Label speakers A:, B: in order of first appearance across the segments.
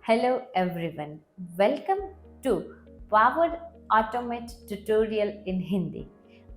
A: Hello everyone, welcome to Power Automate Tutorial in Hindi.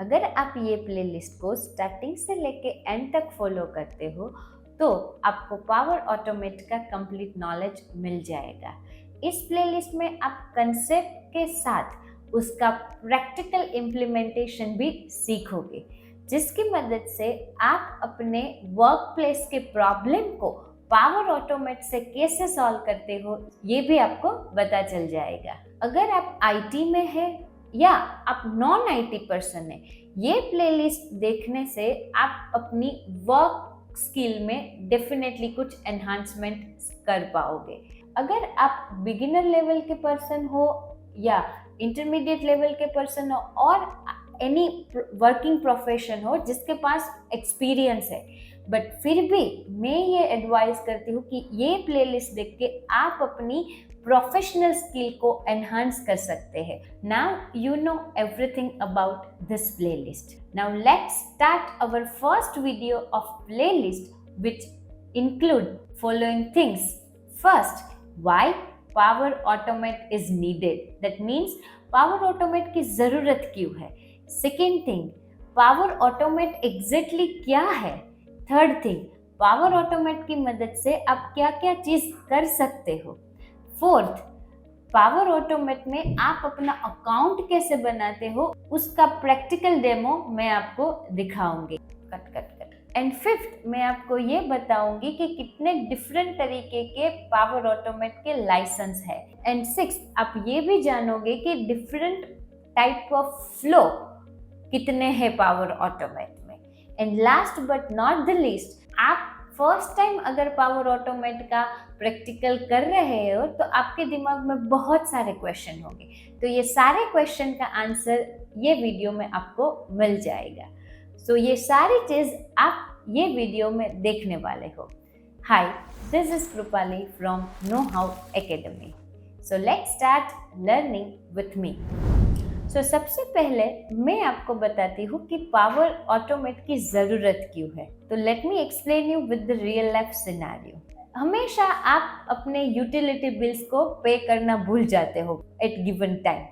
A: अगर आप ये प्लेलिस्ट को स्टार्टिंग से लेके एंड तक फॉलो करते हो तो आपको पावर ऑटोमेट का कंप्लीट नॉलेज मिल जाएगा। इस प्लेलिस्ट में आप कंसेप्ट के साथ उसका प्रैक्टिकल इम्प्लीमेंटेशन भी सीखोगे, जिसकी मदद से आप अपने वर्क प्लेस के प्रॉब्लम को पावर ऑटोमेट से कैसे सॉल्व करते हो ये भी आपको पता चल जाएगा। अगर आप आईटी में है या आप नॉन आईटी पर्सन है, ये प्लेलिस्ट देखने से आप अपनी वर्क स्किल में डेफिनेटली कुछ एनहांसमेंट कर पाओगे। अगर आप बिगिनर लेवल के पर्सन हो या इंटरमीडिएट लेवल के पर्सन हो और एनी वर्किंग प्रोफेशन हो जिसके पास एक्सपीरियंस है, बट फिर भी मैं ये एडवाइस करती हूँ कि ये प्लेलिस्ट देख के आप अपनी प्रोफेशनल स्किल को एनहांस कर सकते हैं। Now you know everything about this playlist. Now let's start our first video of playlist which include following things. First, why power automate is needed, that means power automate की जरूरत क्यों है। Second thing, power automate exactly क्या है। Third thing, power automate की मदद से आप क्या क्या चीज कर सकते हो। फोर्थ, पावर ऑटोमेट में आप अपना अकाउंट कैसे बनाते हो उसका प्रैक्टिकल डेमो मैं आपको दिखाऊंगी। Cut cut cut. And fifth, मैं आपको ये बताऊंगी कि कितने डिफरेंट तरीके के पावर ऑटोमेट के लाइसेंस है। एंड सिक्स, आप ये भी जानोगे कि डिफरेंट टाइप ऑफ फ्लो कितने हैं पावर ऑटोमेट में। And last but not the least, आप फर्स्ट टाइम अगर पावर ऑटोमेट का प्रैक्टिकल कर रहे हो तो आपके दिमाग में बहुत सारे क्वेश्चन होंगे, तो ये सारे क्वेश्चन का आंसर ये वीडियो में आपको मिल जाएगा। सो ये सारी चीज आप ये वीडियो में देखने वाले हो। Hi, this is Kripali from know how academy. So let's start learning with me. सबसे पहले मैं आपको बताती हूँ कि पावर ऑटोमेट की ज़रूरत क्यों है। तो let me explain you with the real life scenario. हमेशा आप अपने यूटिलिटी बिल्स को पे करना भूल जाते हो एट गिवन टाइम,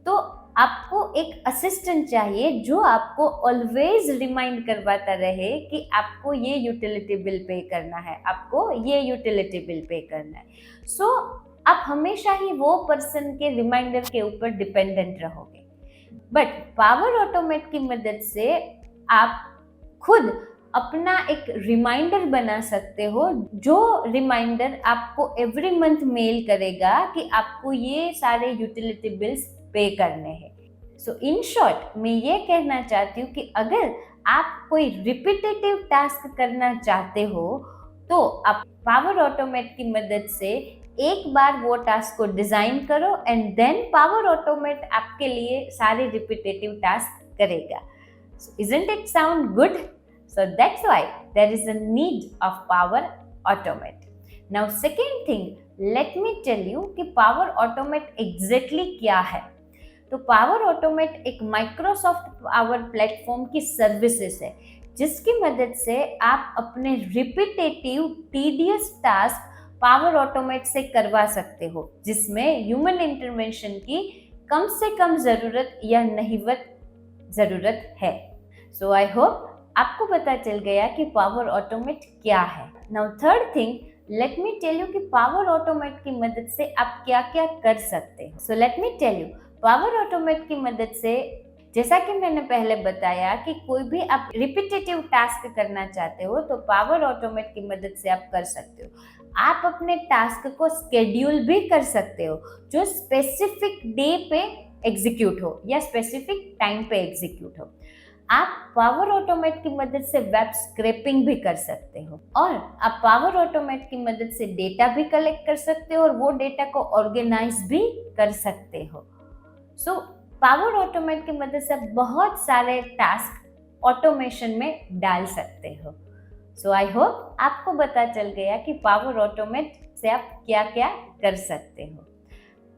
A: तो आपको एक असिस्टेंट चाहिए जो आपको ऑलवेज रिमाइंड करवाता रहे कि आपको ये यूटिलिटी बिल पे करना है, आपको ये यूटिलिटी बिल पे करना है। आप हमेशा ही वो पर्सन के रिमाइंडर के ऊपर डिपेंडेंट रहोगे। बट पावर ऑटोमेट की मदद से आप खुद अपना एक रिमाइंडर बना सकते हो, जो रिमाइंडर आपको एवरी मंथ मेल करेगा कि आपको ये सारे यूटिलिटी बिल्स पे करने हैं। सो इन शॉर्ट मैं ये कहना चाहती हूँ कि अगर आप कोई रिपीटेटिव टास्क करना चाहते हो तो आप पावर ऑटोमेट की मदद से एक बार वो टास्क को डिजाइन करो एंड देन पावर ऑटोमेट आपके लिए सारे रिपीटेटिव टास्क करेगा। Isn't it sound good? So that's why there is a need of power automate. Now second thing, let me tell you कि power automate exactly क्या है। तो power automate एक Microsoft power platform की services है, जिसकी मदद से आप अपने repetitive tedious task power automate से करवा सकते हो, जिसमें ह्यूमन इंटरवेंशन की कम से कम जरूरत या नहीवत जरूरत है। सो आई होप आपको पता चल गया कि पावर ऑटोमेट क्या है। Now third thing, let me tell you कि पावर ऑटोमेट की मदद से आप क्या क्या कर सकते हो। So let me tell you, power automate की मदद से जैसा कि मैंने पहले बताया कि कोई भी आप रिपीटेटिव टास्क करना चाहते हो तो पावर ऑटोमेट की मदद से आप कर सकते हो। आप अपने टास्क को स्केड्यूल भी कर सकते हो, जो स्पेसिफिक डे पे एग्जीक्यूट हो या स्पेसिफिक टाइम पे एग्जीक्यूट हो। आप पावर ऑटोमेट की मदद से वेब स्क्रैपिंग भी कर सकते हो, और आप पावर ऑटोमेट की मदद से डेटा भी कलेक्ट कर सकते हो और वो डेटा को ऑर्गेनाइज भी कर सकते हो। पावर ऑटोमेट की मदद से आप बहुत सारे टास्क ऑटोमेशन में डाल सकते हो। आई होप आपको पता चल गया कि पावर ऑटोमेट से आप क्या क्या कर सकते हो।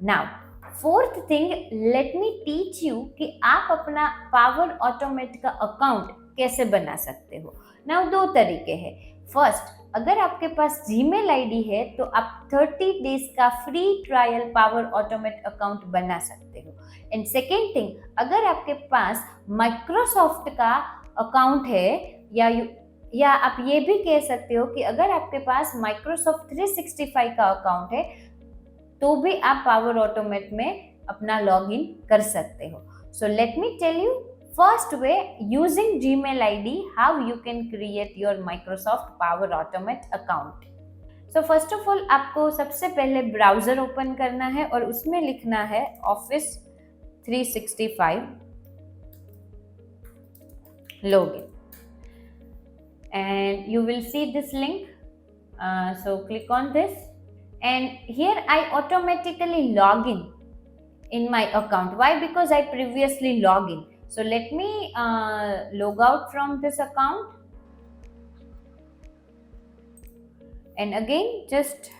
A: Now fourth thing, let me teach you कि आप अपना पावर ऑटोमेट का अकाउंट कैसे बना सकते हो। नाउ दो तरीके हैं। फर्स्ट, अगर आपके पास जीमेल आईडी है तो आप 30 डेज का free trial power automate account बना सकते हो। एंड सेकेंड थिंग, अगर आपके पास माइक्रोसॉफ्ट का अकाउंट है या आप ये भी कह सकते हो कि अगर आपके पास माइक्रोसॉफ्ट 365 का अकाउंट है तो भी आप पावर ऑटोमेट में अपना लॉगिन कर सकते हो। So let me tell you first way using Gmail ID how you can create your Microsoft power automate account. So first of all आपको सबसे पहले ब्राउजर ओपन करना है और उसमें लिखना है office 365 login and you will see this link. So click on this and here I automatically log in my account. Why? Because I previously log in. So let me log out from this account and again just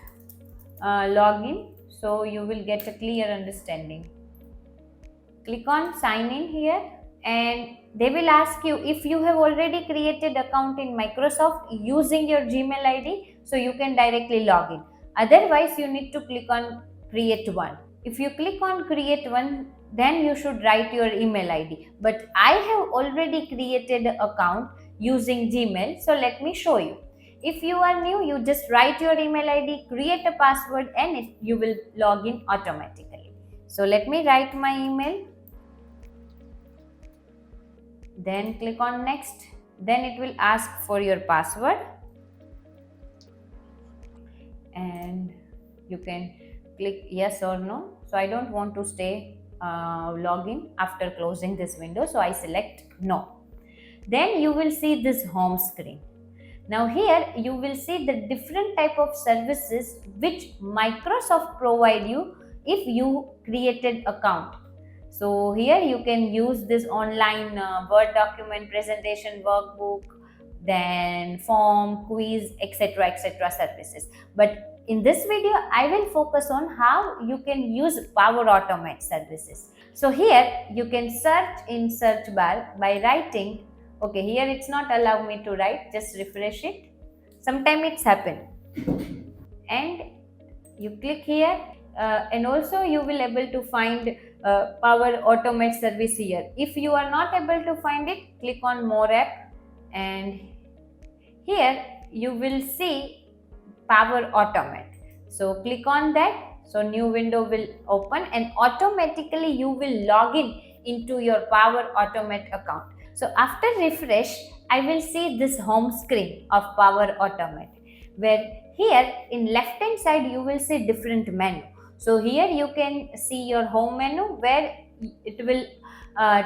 A: log in, so you will get a clear understanding. Click on sign in here and they will ask you if you have already created account in Microsoft using your Gmail ID, so you can directly log in. Otherwise you need to click on create one. If you click on create one, then you should write your email ID, but I have already created an account using Gmail, so let me show you. If you are new, you just write your email ID, create a password and you will log in automatically. So let me write my email, then click on next, then it will ask for your password and you can click yes or no. So I don't want to stay login after closing this window, so I select no. Then you will see this home screen. Now here you will see the different type of services which Microsoft provide you if you created account. So here you can use this online Word document, presentation, workbook, then form, quiz, etc. services. But in this video, I will focus on how you can use Power Automate services. So here you can search in search bar by writing. Okay, here it's not allow me to write, just refresh it. Sometime it's happened. And you click here and also you will able to find Power Automate service here. If you are not able to find it, click on more app and here you will see Power Automate. So click on that. So new window will open and automatically you will log in into your Power Automate account. So after refresh, I will see this home screen of Power Automate, where here in left hand side you will see different menu. So here you can see your home menu where it will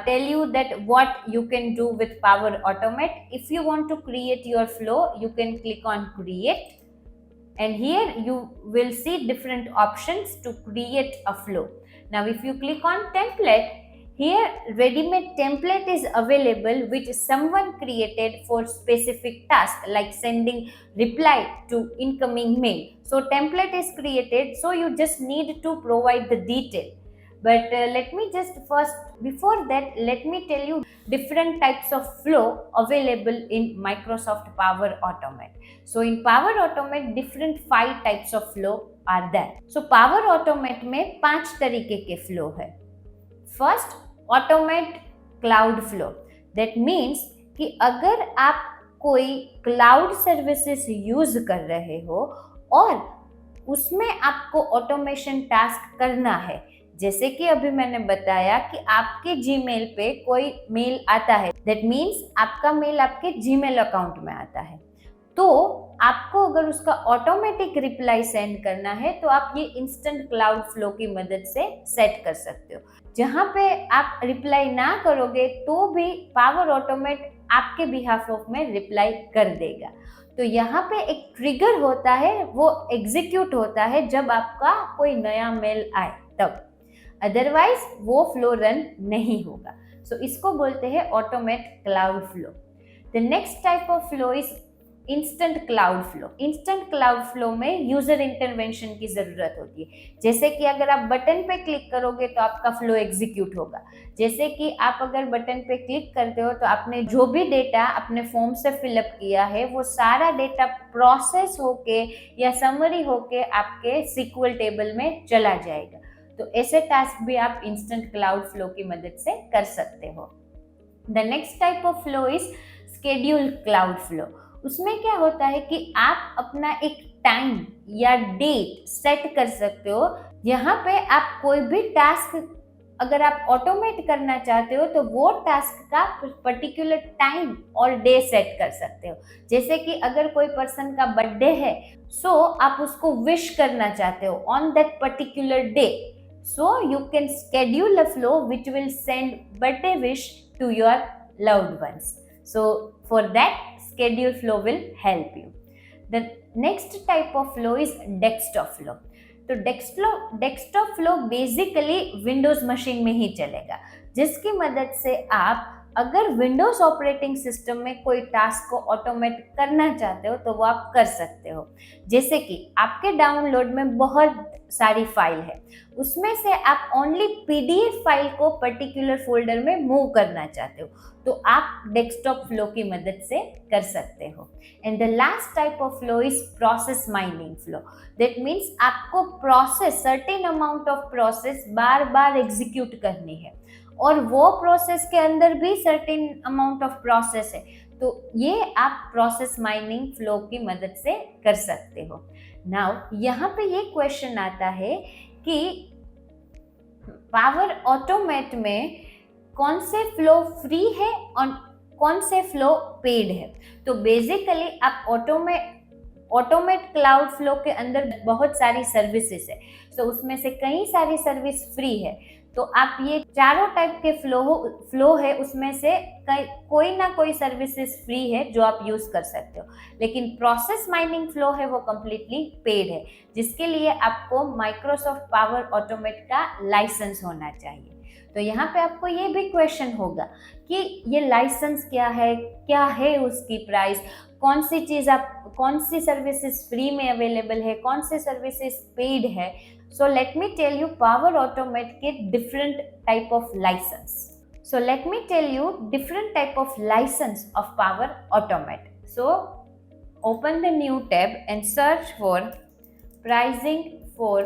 A: tell you that what you can do with Power Automate. If you want to create your flow, you can click on create and here you will see different options to create a flow. Now if you click on template, here ready-made template is available which someone created for specific task like sending reply to incoming mail. So template is created, so you just need to provide the detail. But let me just first, before that, let me tell you different types of flow available in Microsoft Power Automate. So in Power Automate, different 5 types of flow are there. So Power Automate में 5 तरीके के flow है. First, automate cloud flow. That means कि अगर आप कोई cloud services use कर रहे हो और उसमें आपको ऑटोमेशन टास्क करना है, जैसे कि अभी मैंने बताया कि आपके जीमेल पे कोई मेल आता है, दैट मीन्स आपका मेल आपके जीमेल अकाउंट में आता है, तो आपको अगर उसका ऑटोमेटिक रिप्लाई सेंड करना है तो आप ये इंस्टेंट क्लाउड फ्लो की मदद से सेट कर सकते हो. जहाँ पे आप रिप्लाई ना करोगे तो भी पावर ऑटोमेट आपके बिहाफ ऑफ में रिप्लाई कर देगा. तो यहाँ पे एक ट्रिगर होता है, वो एग्जीक्यूट होता है जब आपका कोई नया मेल आए तब, अदरवाइज वो फ्लो रन नहीं होगा. सो इसको बोलते हैं automate cloud flow. The next type of flow is instant cloud flow. Instant cloud flow में यूजर इंटरवेंशन की जरूरत होती है। जैसे कि अगर आप बटन पे क्लिक करोगे तो आपका फ्लो एग्जीक्यूट होगा। जैसे कि आप अगर बटन पे क्लिक करते हो तो आपने जो भी डेटा अपने फॉर्म से फिलअप किया है वो सारा डेटा प्रोसेस होके या समरी होके आपके सीक्वल टेबल में चला जाएगा। तो ऐसे टास्क भी आप इंस्टेंट क्लाउड फ्लो की मदद से कर सकते हो। The next type of flow is schedule cloud flow. उसमें क्या होता है कि आप अपना एक टाइम या डेट सेट कर सकते हो। यहाँ पे आप कोई भी टास्क अगर आप ऑटोमेट करना चाहते हो तो वो टास्क का पर्टिकुलर टाइम और डे सेट कर सकते हो। जैसे कि अगर कोई पर्सन का बर्थडे है, सो आप उसको विश करना चाहते हो on that particular day, so you can schedule a flow which will send birthday wish to your loved ones. So for that, schedule flow will help you. The next type of flow is desktop flow. तो desktop flow basically Windows machine में ही चलेगा, जिसकी मदद से आप अगर Windows operating system में कोई टास्क को ऑटोमेट करना चाहते हो तो वो आप कर सकते हो। जैसे कि आपके डाउनलोड में बहुत सारी फाइल है, उसमें से आप ओनली पीडीएफ फाइल को पर्टिकुलर फोल्डर में मूव करना चाहते हो तो आप डेस्कटॉप फ्लो की मदद से कर सकते हो। And the last type of flow is process mining flow. That means आपको process certain amount of process बार बार एग्जीक्यूट करनी है और वो प्रोसेस के अंदर भी सर्टेन अमाउंट ऑफ प्रोसेस है, तो ये आप प्रोसेस माइनिंग फ्लो की मदद से कर सकते हो। नाउ यहाँ पे ये क्वेश्चन आता है कि पावर ऑटोमेट में कौन से फ्लो फ्री है और कौन से फ्लो पेड है। तो बेसिकली आप ऑटोमेट क्लाउड फ्लो के अंदर बहुत सारी सर्विसेज है, तो उसमें से कई सारी सर्विस फ्री है। तो आप ये चारों टाइप के फ्लो है उसमें से कोई ना कोई सर्विसेज फ्री है जो आप यूज कर सकते हो, लेकिन प्रोसेस माइनिंग फ्लो है वो कम्प्लीटली पेड है, जिसके लिए आपको माइक्रोसॉफ्ट पावर ऑटोमेट का लाइसेंस होना चाहिए। तो यहाँ पे आपको ये भी क्वेश्चन होगा कि ये लाइसेंस क्या है उसकी प्राइस, कौन सी सर्विसेज फ्री में अवेलेबल है, कौन सी सर्विसेज पेड है। So let me tell you power automate के different type of license. So let me tell you different type of license of Power Automate. So open the new tab and search for pricing for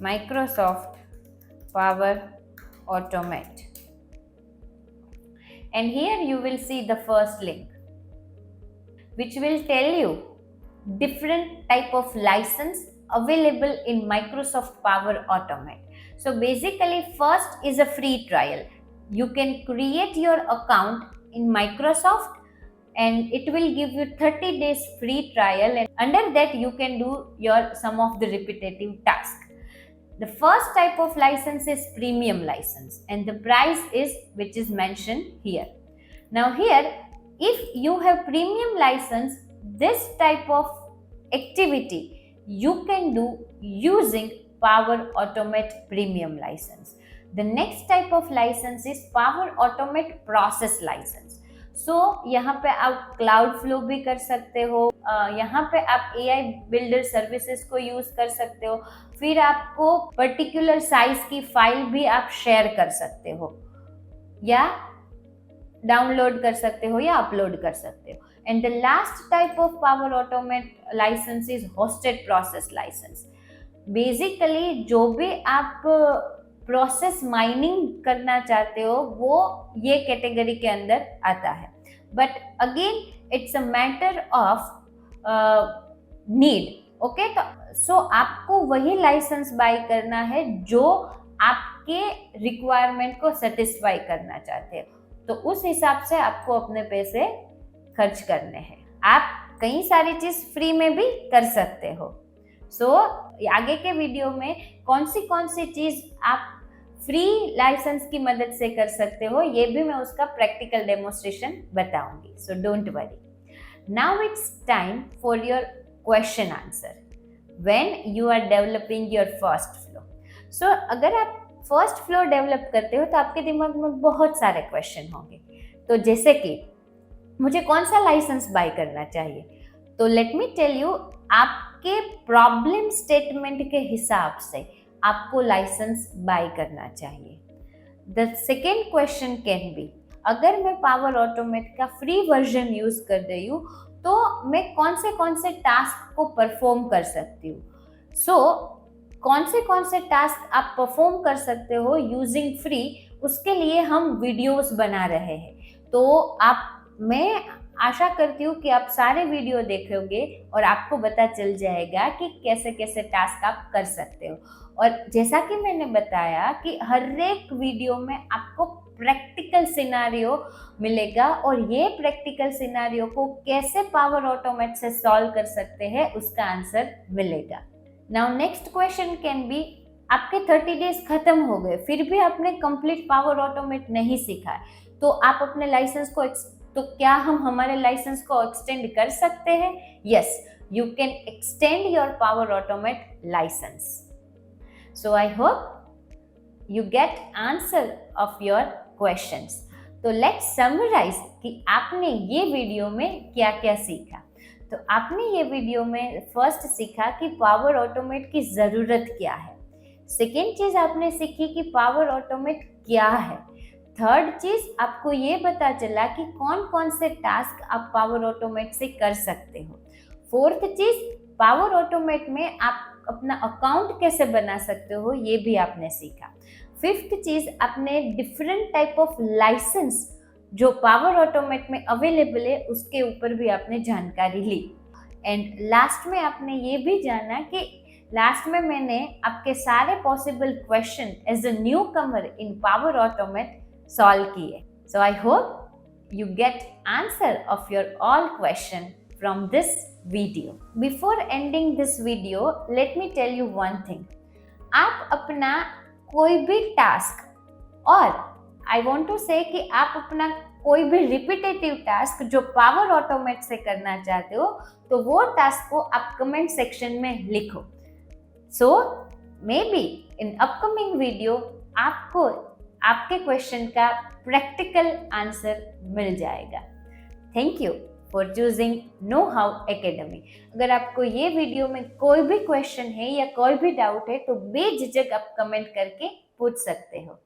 A: Microsoft Power Automate. And here you will see the first link which will tell you different type of license available in Microsoft Power Automate. So basically first is a free trial. You can create your account in Microsoft and it will give you 30 days free trial, and under that you can do some of the repetitive tasks. The first type of license is premium license and the price is which is mentioned here. Now here if you have premium license, this type of activity you can do using Power Automate Premium license. The next type of license is Power Automate Process license. So यहाँ पे आप cloud flow भी कर सकते हो, यहाँ पे आप AI बिल्डर सर्विसेज को यूज कर सकते हो, फिर आपको पर्टिकुलर साइज की फाइल भी आप शेयर कर सकते हो या डाउनलोड कर सकते हो या अपलोड कर सकते हो। And the last type of power automate licence is hosted process licence. Basically जो भी आप प्रोसेस माइनिंग करना चाहते हो वो ये कैटेगरी के अंदर आता है, but again it's a matter of need. Okay, तो सो आपको वही लाइसेंस बाय करना है जो आपके रिक्वायरमेंट को सेटिस्फाई करना चाहते हो, तो उस हिसाब से आपको अपने पैसे खर्च करने हैं। आप कई सारी चीज फ्री में भी कर सकते हो। सो आगे के वीडियो में कौन सी चीज आप फ्री लाइसेंस की मदद से कर सकते हो ये भी मैं उसका प्रैक्टिकल डेमोन्स्ट्रेशन बताऊंगी। So don't worry. Now it's time for your question answer when you are developing your first flow. So अगर आप फर्स्ट फ्लो डेवलप करते हो तो आपके दिमाग में बहुत सारे क्वेश्चन होंगे। तो जैसे कि मुझे कौन सा लाइसेंस बाय करना चाहिए? तो लेट मी टेल यू, आपके प्रॉब्लम स्टेटमेंट के हिसाब से आपको लाइसेंस बाय करना चाहिए। The second question can be, अगर मैं पावर ऑटोमेट का फ्री वर्जन यूज कर रही हूँ तो मैं कौन से टास्क को परफॉर्म कर सकती हूँ? सो कौन से टास्क आप परफॉर्म कर सकते हो यूजिंग फ्री, उसके लिए हम वीडियोस बना रहे हैं। तो मैं आशा करती हूँ कि आप सारे वीडियो देखोगे और आपको पता चल जाएगा कि कैसे कैसे टास्क आप कर सकते हो। और जैसा कि मैंने बताया कि हर एक वीडियो में आपको प्रैक्टिकल सिनारियो मिलेगा और ये प्रैक्टिकल सिनारियो को कैसे पावर ऑटोमेट से सॉल्व कर सकते हैं उसका आंसर मिलेगा। Now next question can be, आपके 30 डेज खत्म हो गए फिर भी आपने कंप्लीट पावर ऑटोमेट नहीं सीखा है, तो आप अपने लाइसेंस को तो क्या हम हमारे लाइसेंस को एक्सटेंड कर सकते हैं? Yes, you can extend your power automate licence. So I hope you get answer of your questions. तो लेट्स समराइज कि आपने ये वीडियो में क्या क्या सीखा। तो आपने ये वीडियो में फर्स्ट सीखा कि पावर ऑटोमेट की ज़रूरत क्या है। सेकेंड चीज़ आपने सीखी कि पावर ऑटोमेट क्या है। थर्ड चीज़ आपको ये पता चला कि कौन कौन से टास्क आप पावर ऑटोमेट से कर सकते हो। फोर्थ चीज़, पावर ऑटोमेट में आप अपना अकाउंट कैसे बना सकते हो ये भी आपने सीखा। फिफ्थ चीज़, आपने डिफरेंट टाइप ऑफ लाइसेंस जो पावर ऑटोमेट में अवेलेबल है उसके ऊपर भी आपने जानकारी ली। एंड लास्ट में आपने ये भी जाना कि लास्ट में मैंने आपके सारे possible question as a newcomer in Power Automate solve किए। So I hope you get answer of your all question from this video. Before ending this video, let me tell you one thing. आप अपना कोई भी task, और I want to से कि आप अपना कोई भी रिपीटेटिव टास्क जो पावर ऑटोमेट से करना चाहते हो तो वो टास्क को आप कमेंट सेक्शन में लिखो। So may be in upcoming video आपको आपके क्वेश्चन का प्रैक्टिकल आंसर मिल जाएगा। Thank you for choosing Know how Academy. अगर आपको ये वीडियो में कोई भी क्वेश्चन है या कोई भी डाउट है तो बेझिझक आप कमेंट करके पूछ सकते हो।